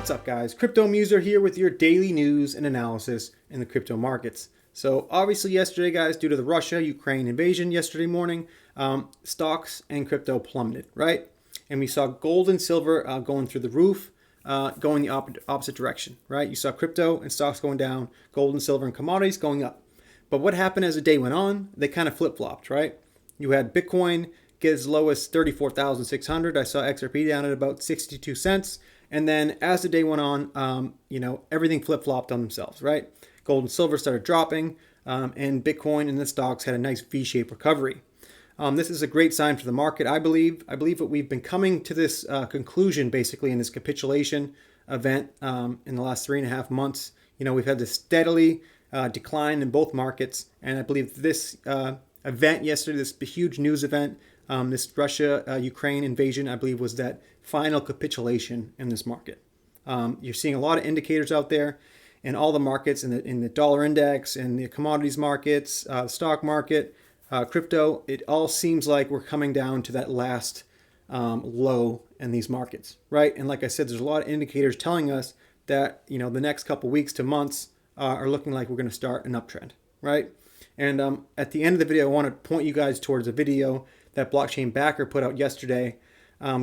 What's up, guys? Crypto Muser here with your daily news and analysis in the crypto markets. So obviously yesterday, guys, due to the Russia-Ukraine invasion yesterday morning, stocks and crypto plummeted, right? And we saw gold and silver going through the roof, going the opposite direction, right? You saw crypto and stocks going down, gold and silver and commodities going up. But what happened as the day went on? They kind of flip-flopped, right? You had Bitcoin get as low as 34,600. I saw XRP down at about 62 cents. And then as the day went on, everything flip-flopped on themselves, right? Gold and silver started dropping, and Bitcoin and the stocks had a nice V-shaped recovery. This is a great sign for the market, I believe. I believe that we've been coming to this conclusion, basically, in this capitulation event in the last 3.5 months. We've had this steadily decline in both markets, and I believe this event yesterday, this huge news event, this Russia-Ukraine invasion, I believe, was that final capitulation in this market. You're seeing a lot of indicators out there in all the markets, in the dollar index, in the commodities markets, the stock market, crypto. It all seems like we're coming down to that last low in these markets, right? And like I said, there's a lot of indicators telling us that the next couple weeks to months are looking like we're going to start an uptrend, right? And at the end of the video, I want to point you guys towards a video that Blockchain Backer put out yesterday,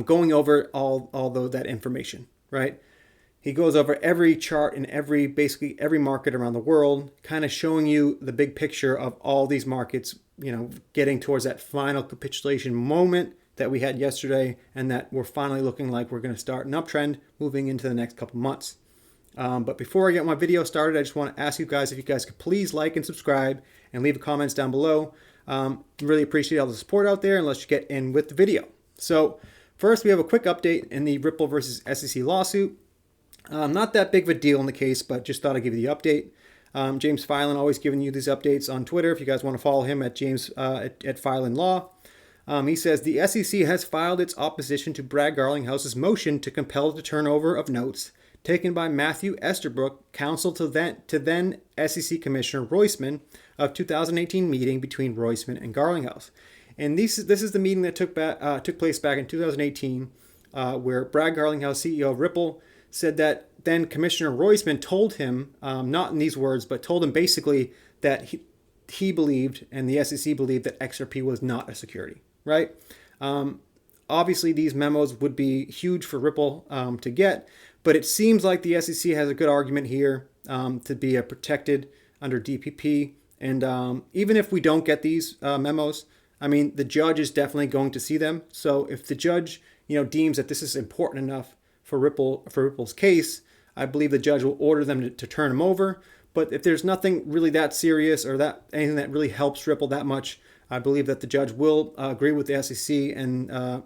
going over all that information, right? He goes over every chart in basically every market around the world, kind of showing you the big picture of all these markets, getting towards that final capitulation moment that we had yesterday, and that we're finally looking like we're going to start an uptrend moving into the next couple months. But before I get my video started, I just want to ask you guys if you guys could please like and subscribe and leave comments down below. Really appreciate all the support out there, and let's get in with the video. So first, we have a quick update in the Ripple versus SEC lawsuit. Not that big of a deal in the case, but just thought I'd give you the update. James Filan always giving you these updates on Twitter. If you guys want to follow him at James at Filan Law. He says the SEC has filed its opposition to Brad Garlinghouse's motion to compel the turnover of notes taken by Matthew Esterbrook, counsel to then SEC Commissioner Roisman of 2018 meeting between Roisman and Garlinghouse. And this is the meeting that took place back in 2018, where Brad Garlinghouse, CEO of Ripple, said that then Commissioner Roisman told him, not in these words, but told him basically that he believed and the SEC believed that XRP was not a security, right? Obviously, these memos would be huge for Ripple to get, but it seems like the SEC has a good argument here to be protected under DPP. And even if we don't get these memos, I mean, the judge is definitely going to see them. So if the judge, deems that this is important enough for Ripple's case, I believe the judge will order them to turn them over. But if there's nothing really that serious or that anything that really helps Ripple that much, I believe that the judge will agree with the SEC and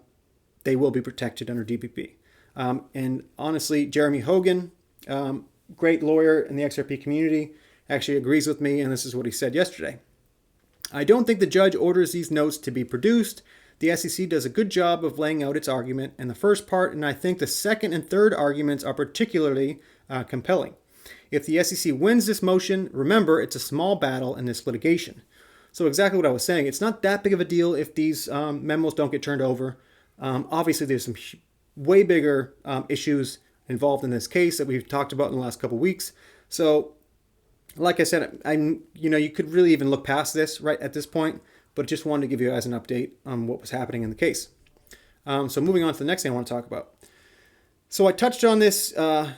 they will be protected under DPP. And honestly, Jeremy Hogan, great lawyer in the XRP community, actually agrees with me, and this is what he said yesterday. I don't think the judge orders these notes to be produced. The SEC does a good job of laying out its argument in the first part, and I think the second and third arguments are particularly compelling. If the SEC wins this motion, remember, it's a small battle in this litigation. So exactly what I was saying, it's not that big of a deal if these memos don't get turned over. Obviously, there's some way bigger issues involved in this case that we've talked about in the last couple of weeks. So, like I said, you could really even look past this right at this point, but just wanted to give you guys an update on what was happening in the case. So moving on to the next thing I want to talk about. So I touched on this a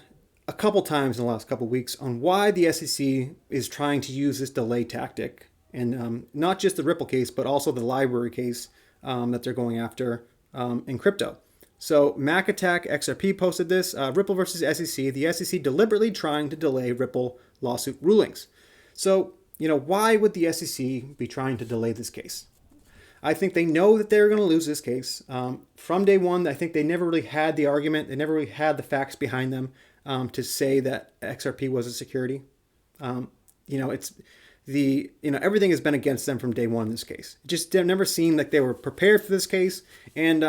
couple times in the last couple of weeks on why the SEC is trying to use this delay tactic, and not just the Ripple case, but also the library case that they're going after in crypto. So Mac Attack XRP posted this, Ripple versus SEC, the SEC deliberately trying to delay Ripple lawsuit rulings. So, why would the SEC be trying to delay this case? I think they know that they're going to lose this case. From day one, I think they never really had the argument. They never really had the facts behind them to say that XRP was a security. Everything has been against them from day one in this case. They've never seemed like they were prepared for this case. And,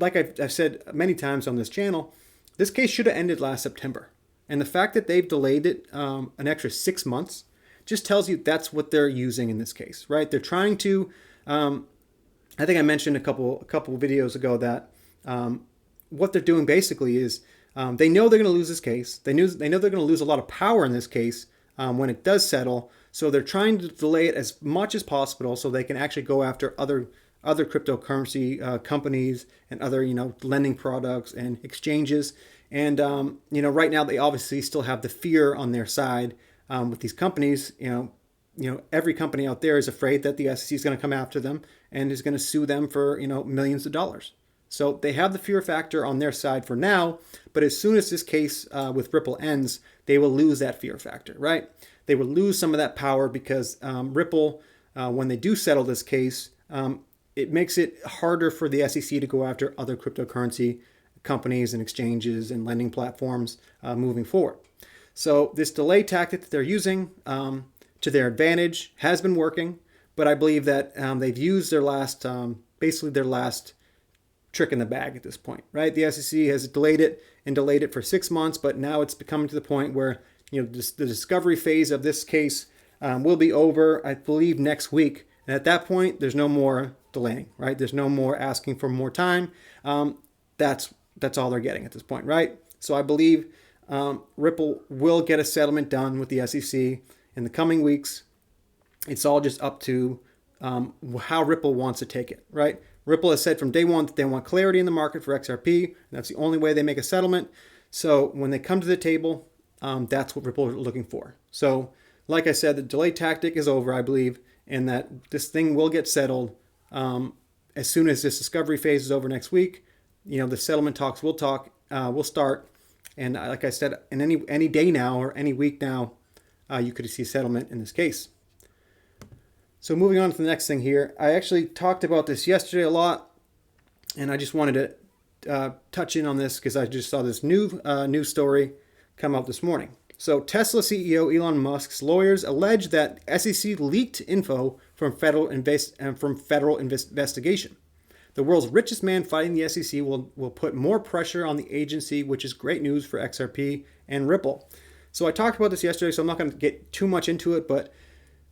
like I've said many times on this channel, this case should have ended last September. And the fact that they've delayed it an extra 6 months just tells you that's what they're using in this case, right? They're trying to, I think I mentioned a couple videos ago that what they're doing basically is They know they're going to lose this case. They know they're going to lose a lot of power in this case when it does settle. So they're trying to delay it as much as possible so they can actually go after other cryptocurrency companies and other lending products and exchanges. And right now they obviously still have the fear on their side with these companies. Every company out there is afraid that the SEC is going to come after them and is going to sue them for millions of dollars. So they have the fear factor on their side for now, but as soon as this case with Ripple ends, they will lose that fear factor, right? They will lose some of that power because Ripple, when they do settle this case, it makes it harder for the SEC to go after other cryptocurrency companies and exchanges and lending platforms moving forward. So this delay tactic that they're using to their advantage has been working, but I believe that they've used their last, basically their last trick in the bag at this point, right? The SEC has delayed it for 6 months, but now it's becoming to the point where the discovery phase of this case will be over, I believe, next week. And at that point, there's no more delaying, right? There's no more asking for more time. That's all they're getting at this point, right? So I believe Ripple will get a settlement done with the SEC in the coming weeks. It's all just up to how Ripple wants to take it, right? Ripple has said from day one that they want clarity in the market for XRP. And that's the only way they make a settlement. So when they come to the table, that's what Ripple are looking for. So like I said, the delay tactic is over, I believe, and that this thing will get settled as soon as this discovery phase is over next week. The settlement talks will start. And like I said, in any day now or any week now, you could see settlement in this case. So moving on to the next thing here, I actually talked about this yesterday a lot, and I just wanted to touch in on this because I just saw this new news story come out this morning. So Tesla CEO Elon Musk's lawyers allege that SEC leaked info from federal investigation. The world's richest man fighting the SEC will put more pressure on the agency, which is great news for XRP and Ripple. So I talked about this yesterday, so I'm not going to get too much into it, but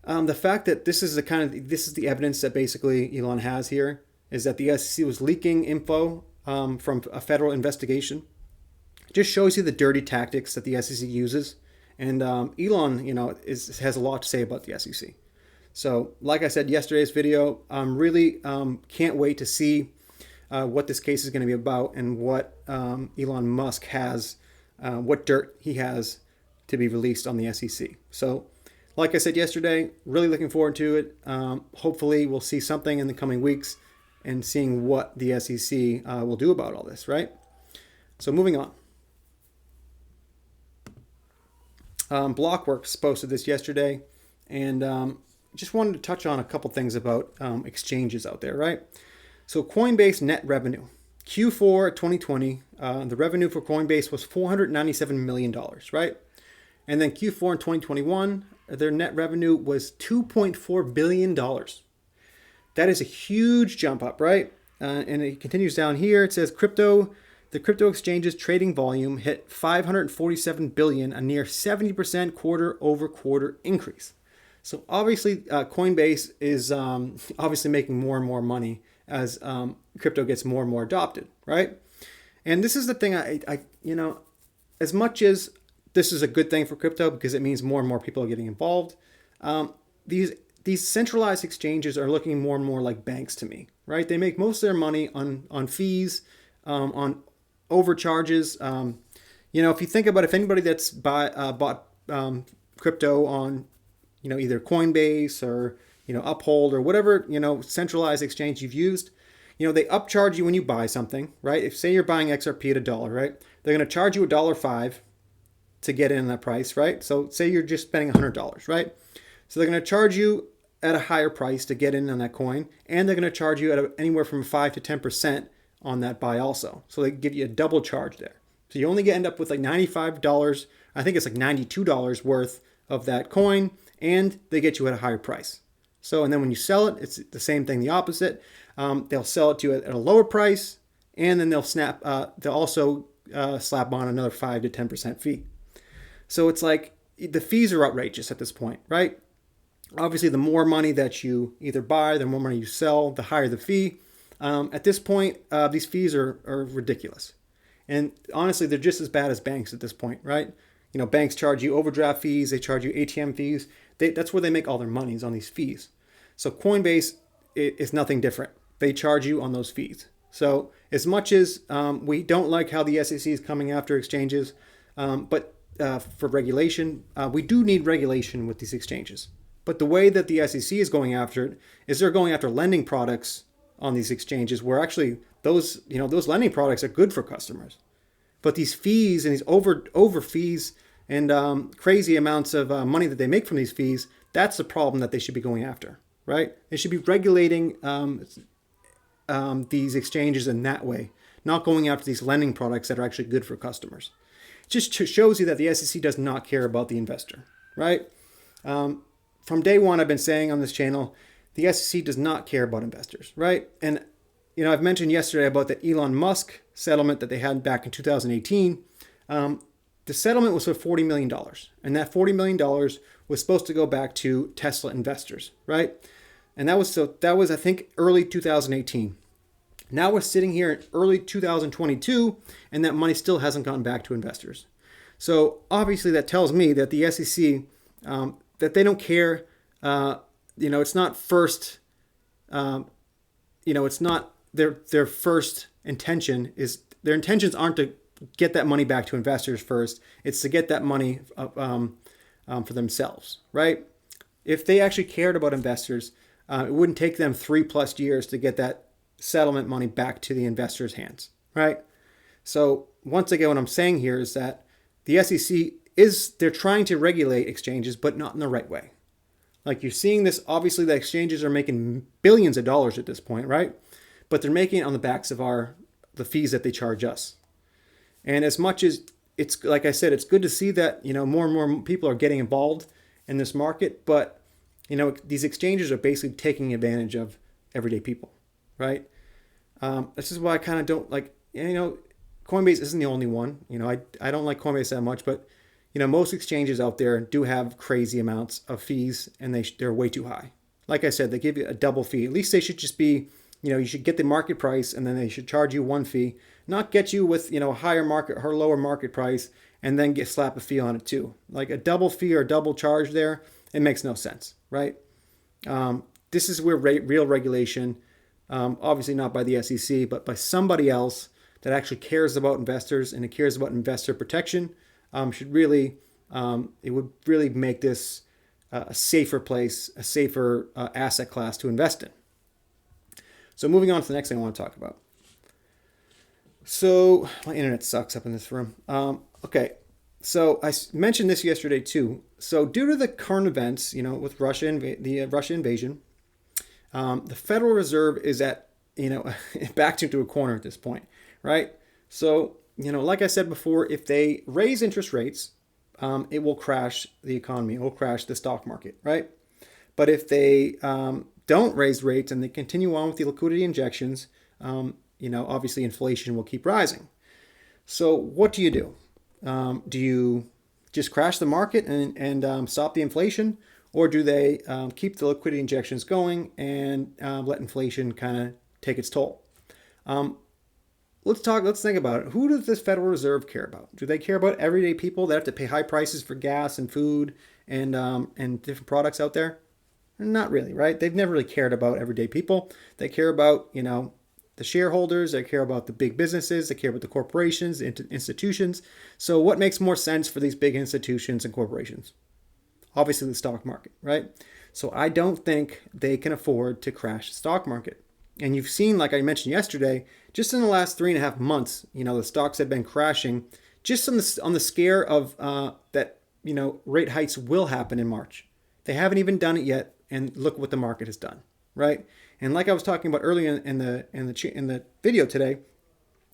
the fact that this is the evidence that basically Elon has here is that the SEC was leaking info from a federal investigation. It just shows you the dirty tactics that the SEC uses, and Elon, has a lot to say about the SEC. So, like I said yesterday's video, really can't wait to see what this case is going to be about and what Elon Musk has, what dirt he has to be released on the SEC. So, like I said yesterday, really looking forward to it. Hopefully, we'll see something in the coming weeks and seeing what the SEC will do about all this, right? So moving on. Blockworks posted this yesterday, and just wanted to touch on a couple things about exchanges out there, right? So Coinbase net revenue. Q4 2020, the revenue for Coinbase was $497 million, right? And then Q4 in 2021, their net revenue was $2.4 billion. That is a huge jump up, right? And it continues down here. It says the crypto exchange's trading volume hit 547 billion, a near 70% quarter-over-quarter increase. So obviously, Coinbase is obviously making more and more money as crypto gets more and more adopted, right? And this is the thing I as much as this is a good thing for crypto because it means more and more people are getting involved, these centralized exchanges are looking more and more like banks to me, right? They make most of their money on fees, on overcharges. If you think about if anybody that's bought crypto on either Coinbase or Uphold or whatever centralized exchange you've used, they upcharge you when you buy something, right? If say you're buying XRP at $1, right? They're going to charge you $1.05 to get in that price, right? So say you're just spending $100, right? So they're going to charge you at a higher price to get in on that coin, and they're going to charge you at anywhere from 5 to 10% on that buy also. So they give you a double charge there. So you only end up with like $95, I think it's like $92 worth of that coin, and they get you at a higher price. So, and then when you sell it, it's the same thing, the opposite. They'll sell it to you at a lower price, and then they'll also slap on another 5 to 10% fee. So it's like the fees are outrageous at this point, right? Obviously, the more money that you either buy, the more money you sell, the higher the fee. At this point, these fees are ridiculous. And honestly, they're just as bad as banks at this point, right? Banks charge you overdraft fees, they charge you ATM fees. That's where they make all their money, is on these fees. So Coinbase is nothing different. They charge you on those fees. So as much as we don't like how the SEC is coming after exchanges, but for regulation, we do need regulation with these exchanges. But the way that the SEC is going after it is they're going after lending products on these exchanges, where actually those lending products are good for customers. But these fees and these over fees and crazy amounts of money that they make from these fees, that's the problem that they should be going after, right? They should be regulating these exchanges in that way, not going after these lending products that are actually good for customers. It just shows you that the SEC does not care about the investor, right? From day one, I've been saying on this channel, the SEC does not care about investors, right? And I've mentioned yesterday about the Elon Musk settlement that they had back in 2018. The settlement was for $40 million, and that $40 million was supposed to go back to Tesla investors, right? And that was I think early 2018. Now we're sitting here in early 2022, and that money still hasn't gone back to investors. So obviously that tells me that the SEC, that they don't care. It's not first. It's not their first intention is their intentions aren't to get that money back to investors first. It's to get that money for themselves, right? If they actually cared about investors, it wouldn't take them 3+ years to get that settlement money back to the investors' hands, right? So once again, what I'm saying here is that the SEC they're trying to regulate exchanges, but not in the right way. Like you're seeing this, obviously the exchanges are making billions of dollars at this point, right? But they're making it on the backs of the fees that they charge us. And as much as it's, like I said, it's good to see that, more and more people are getting involved in this market, but, these exchanges are basically taking advantage of everyday people, right? This is why I kind of don't like, Coinbase isn't the only one. I don't like Coinbase that much, but, most exchanges out there do have crazy amounts of fees, and they're way too high. Like I said, they give you a double fee. At least they should just be, you should get the market price, and then they should charge you one fee, not get you with, a higher market or lower market price, and then slap a fee on it too. Like a double fee or double charge there, it makes no sense, right? This is where real regulation, obviously not by the SEC, but by somebody else that actually cares about investors and it cares about investor protection, should really, it would really make this a safer place, a safer asset class to invest in. So moving on to the next thing I want to talk about. So my internet sucks up in this room. Okay, so I mentioned this yesterday too. So due to the current events, with the Russia invasion, the Federal Reserve is at, backed into a corner at this point, right? So, like I said before, if they raise interest rates, it will crash the economy. It will crash the stock market, right? But if they don't raise rates and they continue on with the liquidity injections, obviously inflation will keep rising. So what do you do? Do you just crash the market and stop the inflation? Or do they keep the liquidity injections going and let inflation kind of take its toll? Let's think about it. Who does this Federal Reserve care about? Do they care about everyday people that have to pay high prices for gas and food and different products out there? Not really, right? They've never really cared about everyday people. They care about, the shareholders. They care about the big businesses. They care about the corporations, the institutions. So what makes more sense for these big institutions and corporations? Obviously the stock market, right? So I don't think they can afford to crash the stock market. And you've seen, like I mentioned yesterday, just in the last 3.5 months, the stocks have been crashing just on the scare of that, rate hikes will happen in March. They haven't even done it yet, and look what the market has done, right? And like I was talking about earlier in the video today,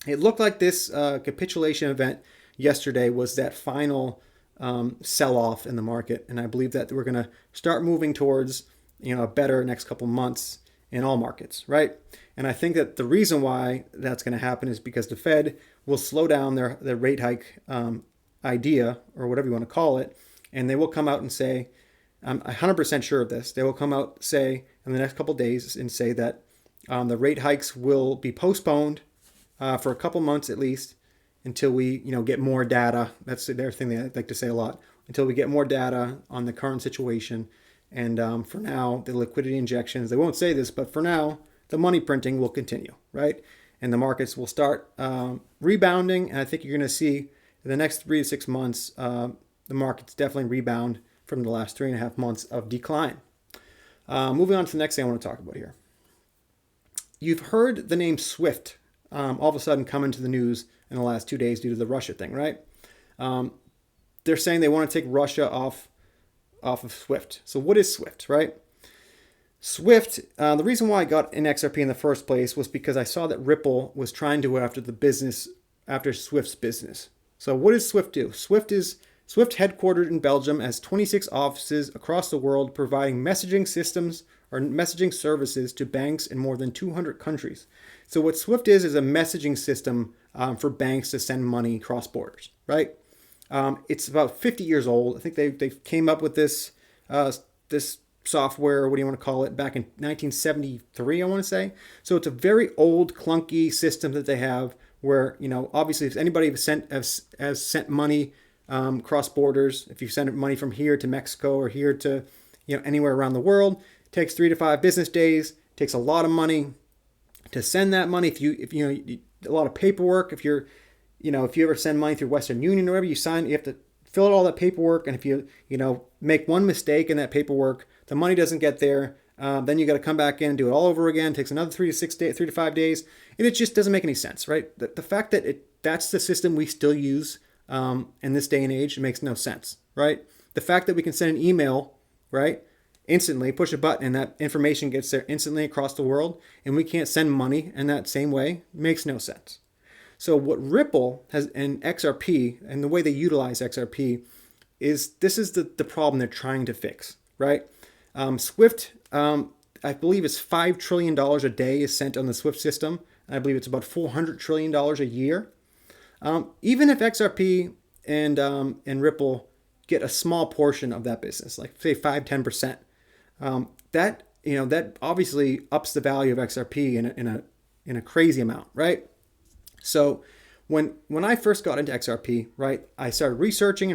it looked like this capitulation event yesterday was that final sell-off in the market, and I believe that we're going to start moving towards a better next couple months in all markets, right? And I think that the reason why that's going to happen is because the Fed will slow down their rate hike idea, or whatever you want to call it, and they will come out and say, I'm 100% sure of this, they will come out, say, in the next couple of days and say that the rate hikes will be postponed for a couple months at least, until we, get more data. That's their thing they like to say a lot. Until we get more data on the current situation. And for now, the liquidity injections, they won't say this, but for now, the money printing will continue, right? And the markets will start rebounding. And I think you're going to see in the next 3 to 6 months, the markets definitely rebound from the last 3.5 months of decline. Moving on to the next thing I want to talk about here. You've heard the name SWIFT all of a sudden come into the news in the last 2 days due to the Russia thing, right? They're saying they want to take Russia off of SWIFT. So what is SWIFT, right? SWIFT, the reason why I got in XRP in the first place was because I saw that Ripple was trying to go after Swift's business. So what does SWIFT do? Swift headquartered in Belgium, has 26 offices across the world providing messaging systems or messaging services to banks in more than 200 countries. So what Swift is a messaging system for banks to send money cross borders, right? It's about 50 years old. I think they came up with this software, or what do you want to call it, back in 1973, I want to say. So it's a very old, clunky system that they have where, obviously if anybody has sent money cross borders, if you send money from here to Mexico or here to, anywhere around the world, it takes 3 to 5 business days. It takes a lot of money to send that money. If a lot of paperwork, if you ever send money through Western Union or whatever, you have to fill out all that paperwork. And if you make one mistake in that paperwork, the money doesn't get there. Then you got to come back in and do it all over again. It takes another 3 to 5 days. And it just doesn't make any sense, right? The fact that that's the system we still use in this day and age, it makes no sense, right? The fact that we can send an email, right, instantly, push a button, and that information gets there instantly across the world, and we can't send money in that same way, makes no sense. So what Ripple has and XRP and the way they utilize XRP is this is the problem they're trying to fix, right? Swift, I believe it's $5 trillion a day is sent on the Swift system. I believe it's about $400 trillion a year. Even if XRP and Ripple get a small portion of that business, like say 5-10%, that obviously ups the value of XRP in a crazy amount, right? So when I first got into XRP, right, I started researching,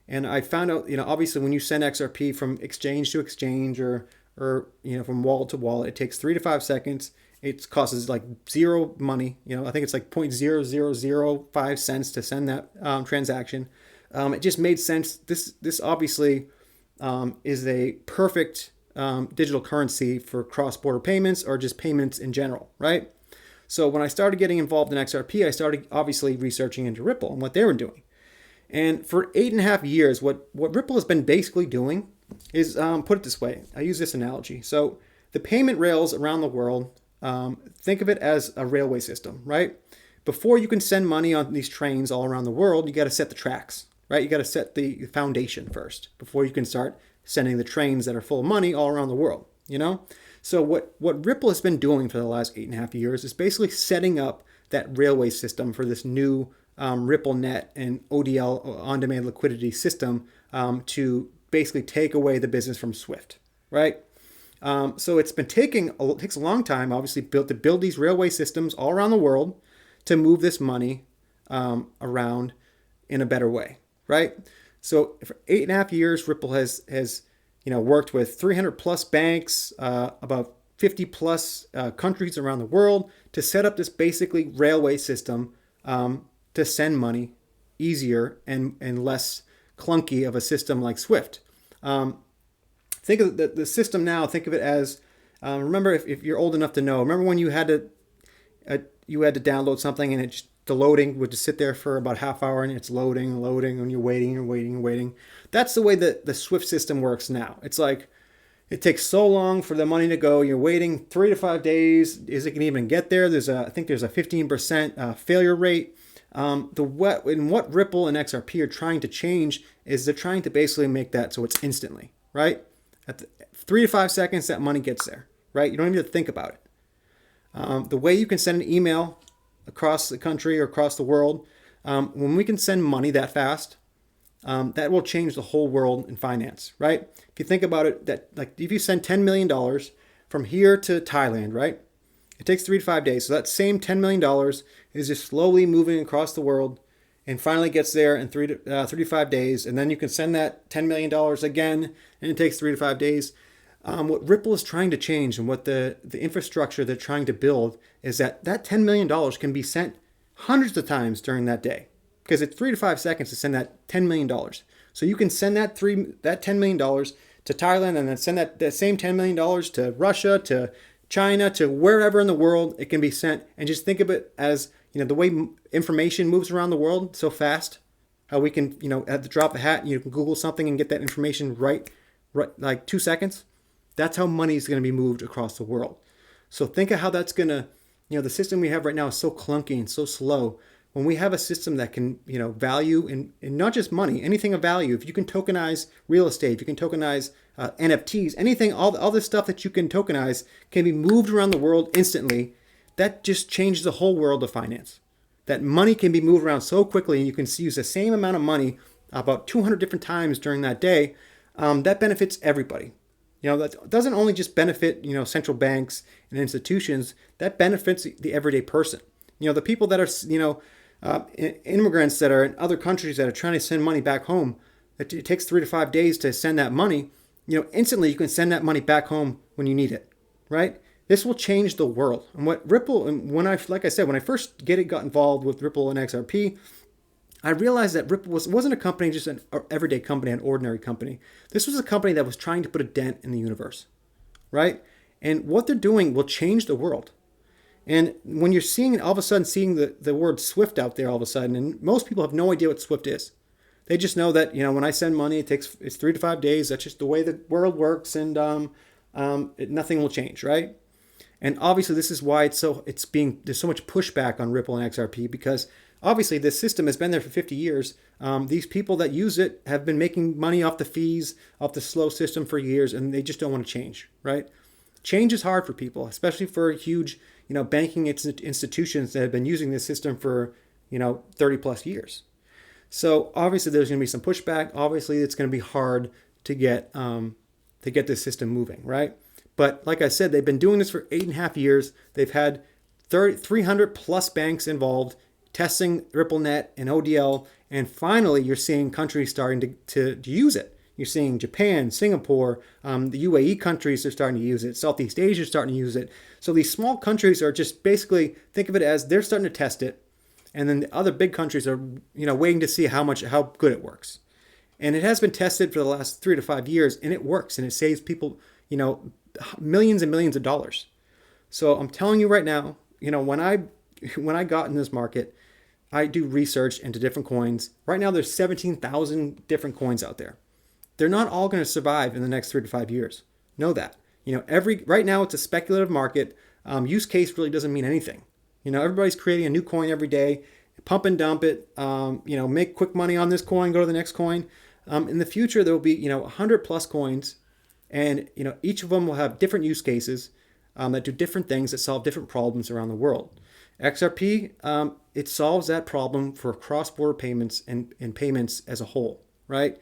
and I found out, obviously when you send XRP from exchange to exchange or from wallet to wallet, it takes 3 to 5 seconds. It costs like zero money. I think it's like 0.0005 cents to send that transaction. It just made sense. This obviously is a perfect digital currency for cross-border payments or just payments in general, right? So when I started getting involved in XRP, I started obviously researching into Ripple and what they were doing. And for 8.5 years, what Ripple has been basically doing is, put it this way, I use this analogy. So the payment rails around the world, think of it as a railway system, right? Before you can send money on these trains all around the world, you got to set the tracks, right? You got to set the foundation first before you can start sending the trains that are full of money all around the world, So what Ripple has been doing for the last 8.5 years is basically setting up that railway system for this new RippleNet and ODL, on-demand liquidity system, to basically take away the business from Swift, right? So it takes a long time, obviously, to build these railway systems all around the world to move this money around in a better way, right? So for 8.5 years, Ripple has worked with 300 plus banks, about 50 plus countries around the world to set up this basically railway system to send money easier and less clunky of a system like Swift. Think of the system now, think of it as, remember if you're old enough to know, remember when you had to download something and the loading would just sit there for about half hour and it's loading, and you're waiting. That's the way that the Swift system works now. It's like, it takes so long for the money to go. You're waiting 3 to 5 days. Is it going to even get there? I think there's a 15% failure rate. What Ripple and XRP are trying to change is they're trying to basically make that so it's instantly, right? At 3 to 5 seconds, that money gets there, right? You don't even have to think about it. The way you can send an email across the country or across the world, when we can send money that fast, that will change the whole world in finance, right? If you think about it, that like if you send $10 million from here to Thailand, right? It takes 3 to 5 days. So that same $10 million is just slowly moving across the world and finally gets there in 3 to 5 days. And then you can send that $10 million again, and it takes 3 to 5 days. What Ripple is trying to change and what the infrastructure they're trying to build is that $10 million can be sent hundreds of times during that day, because it's 3 to 5 seconds to send that $10 million. So you can send that $10 million to Thailand, and then send that same $10 million to Russia, to China, to wherever in the world it can be sent. And just think of it as, the way information moves around the world so fast, how we can, at the drop of a hat, you can Google something and get that information right like 2 seconds. That's how money is going to be moved across the world. So think of how that's going to, the system we have right now is so clunky and so slow. When we have a system that can, value in not just money, anything of value, if you can tokenize real estate, if you can tokenize NFTs, anything, all this stuff that you can tokenize can be moved around the world instantly. That just changes the whole world of finance. That money can be moved around so quickly, and you can use the same amount of money about 200 different times during that day. That benefits everybody. That doesn't only just benefit, central banks and institutions. That benefits the everyday person. The people that are, immigrants that are in other countries that are trying to send money back home. It takes 3 to 5 days to send that money. Instantly you can send that money back home when you need it, right? This will change the world. And what Ripple, and when I first got involved with Ripple and XRP, I realized that Ripple wasn't a company, just an everyday company, an ordinary company. This was a company that was trying to put a dent in the universe, right? And what they're doing will change the world. And when you're all of a sudden seeing the word SWIFT out there all of a sudden, and most people have no idea what SWIFT is. They just know that, when I send money, it's 3 to 5 days. That's just the way the world works, and nothing will change, right? And obviously this is why there's so much pushback on Ripple and XRP, because obviously this system has been there for 50 years. These people that use it have been making money off the fees, off the slow system for years, and they just don't want to change, right? Change is hard for people, especially for huge, banking institutions that have been using this system for, 30 plus years. So obviously there's going to be some pushback. Obviously it's going to be hard to get this system moving, right? But like I said, they've been doing this for 8.5 years. They've had 300 plus banks involved testing RippleNet and ODL, and finally you're seeing countries starting to use it. You're seeing Japan, Singapore, the UAE countries are starting to use it. Southeast Asia is starting to use it. So these small countries are just basically, think of it as they're starting to test it, and then the other big countries are, waiting to see how good it works. And it has been tested for the last 3 to 5 years, and it works, and it saves people, millions and millions of dollars. So I'm telling you right now, when I got in this market, I do research into different coins. Right now, there's 17,000 different coins out there. They're not all going to survive in the next 3 to 5 years. Know that. Right now it's a speculative market. Use case really doesn't mean anything. Everybody's creating a new coin every day, pump and dump it. Make quick money on this coin, go to the next coin. In the future, there will be 100 plus coins, and each of them will have different use cases that do different things, that solve different problems around the world. XRP, it solves that problem for cross-border payments and payments as a whole, right?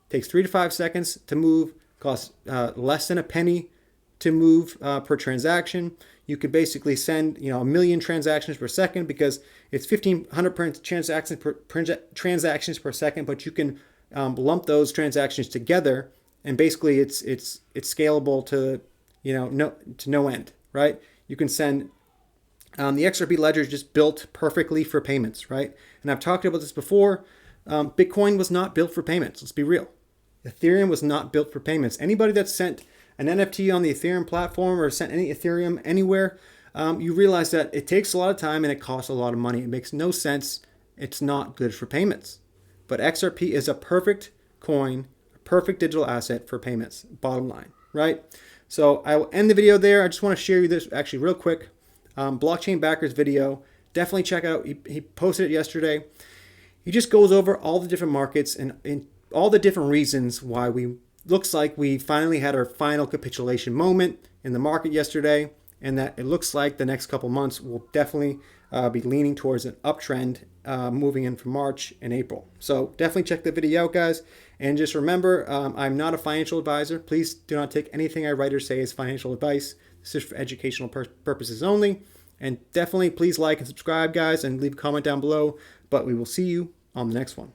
Takes 3 to 5 seconds to move, costs less than a penny to move per transaction. You could basically send 1 million transactions per second, because it's 1,500 transactions per second, but you can lump those transactions together, and basically it's scalable to no end, right? You can send the XRP ledger is just built perfectly for payments, right? And I've talked about this before. Bitcoin was not built for payments. Let's be real. Ethereum was not built for payments. Anybody that sent an NFT on the Ethereum platform or sent any Ethereum anywhere, you realize that it takes a lot of time and it costs a lot of money. It makes no sense. It's not good for payments. But XRP is a perfect coin, a perfect digital asset for payments, bottom line, right? So I will end the video there. I just want to share you this actually real quick. Blockchain Backers video. Definitely check it out. He posted it yesterday. He just goes over all the different markets and all the different reasons why looks like we finally had our final capitulation moment in the market yesterday. and that it looks like the next couple months will definitely be leaning towards an uptrend moving in from March and April. So definitely check the video out, guys. And just remember, I'm not a financial advisor. Please do not take anything I write or say as financial advice. This is for educational purposes only. And definitely please like and subscribe, guys, and leave a comment down below. But we will see you on the next one.